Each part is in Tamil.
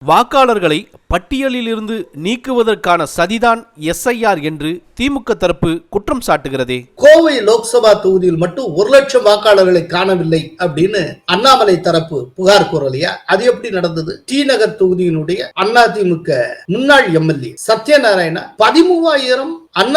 வாக்காளர்களை பட்டியலில் இருந்து நீக்குவதற்கான சதிதான் எஸ்ஐஆர் என்று திமுக தரப்பு குற்றம் சாட்டுகிறதே. கோவை லோக்சபா தொகுதியில் மட்டும் 1 லட்சம் வாக்காளர்களை காணவில்லை அப்படின்னு அண்ணாமலை தரப்பு புகார் கூறலையா? அது எப்படி நடந்தது? டி நகர் தொகுதியினுடைய அதிமுக முன்னாள் எம்எல்ஏ சத்யநாராயணா 13,000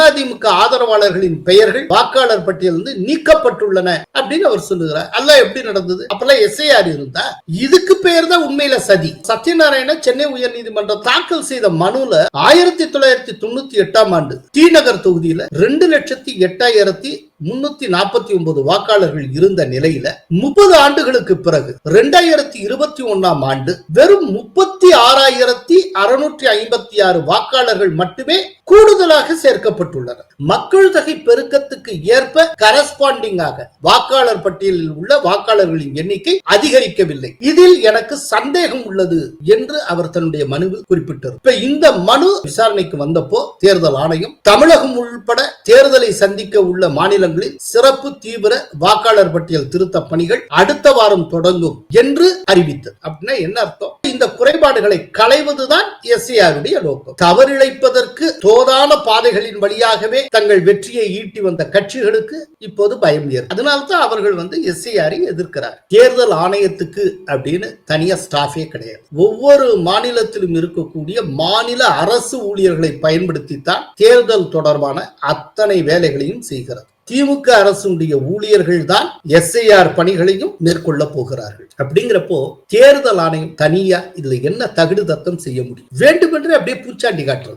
அதிமுக ஆதரவாளர்களின் பெயர்கள் வாக்காளர் பட்டியலிருந்து நீக்கப்பட்டுள்ளன அப்படின்னு அவர் சொல்லுகிறார். அல்ல எப்படி நடந்தது? அப்பெல்லாம் எஸ்ஐஆர் இருந்தா? இதுக்கு பெயர் தான் உண்மையில சதி. சத்யநாராயண சென்னை உயர்நீதிமன்றம் தாக்கல் செய்த மனுல 1998ஆம் ஆண்டு டி நகர் தொகுதியில 2,08,349 வாக்காளர்கள் இருந்த நிலையில 30 ஆண்டுகளுக்கு பிறகு 2021ஆம் ஆண்டு வெறும் 36,656 வாக்காளர்கள் மட்டுமே கூடுதலாக சேர்க்கப்பட்டுள்ளனர். மக்கள் தொகை பெருக்கத்துக்கு ஏற்ப கரஸ்பாண்டிங்காக வாக்காளர் பட்டியலில் உள்ள வாக்காளர்களின் எண்ணிக்கை அதிகரிக்கவில்லை. இதில் எனக்கு சந்தேகம் உள்ளது என்று அவர் தன்னுடைய மனுவில் குறிப்பிட்டார். இப்ப இந்த மனு விசாரணைக்கு வந்தப்போ தேர்தல் ஆணையம் தமிழகம் உள்பட தேர்தலை சந்திக்க உள்ள மாநிலங்களில் சிறப்பு தீவிர வாக்காளர் பட்டியல் திருத்த பணிகள் அடுத்த வாரம் தொடங்கும் என்று அறிவித்தது. அப்படின்னா என்ன அர்த்தம்? இந்த குறைபாடுகளை களைவதுதான் எஸ்ஐஆர் நோக்கம். தவறிழைப்பதற்கு தோதான பாதைகளின் வழியாகவே தங்கள் வெற்றியை ஈட்டி வந்த கட்சிகளுக்கு இப்போது பயம் ஏற்படும். அதனால்தான் அவர்கள் எஸ்ஐஆரை எதிர்க்கிறார். தேர்தல் ஆணையத்துக்கு அப்படின்னு தனியா ஸ்டாஃபே கிடையாது. ஒவ்வொரு மாநிலத்திலும் இருக்கக்கூடிய மாநில அரசு ஊழியர்களை பயன்படுத்தித்தான் தேர்தல் தொடர்பான அத்தனை வேலைகளையும் செய்கிறது. திமுக அரசுடைய ஊழியர்கள் தான் எஸ்ஐஆர் பணிகளையும் மேற்கொள்ள போகிறார்கள். அப்படிங்கிறப்போ தேர்தல் ஆணையம் தனியா இதுல என்ன தகுடு தத்தம் செய்ய முடியும்? வேண்டுமென்றே அப்படியே பூச்சாண்டி காட்டுறது.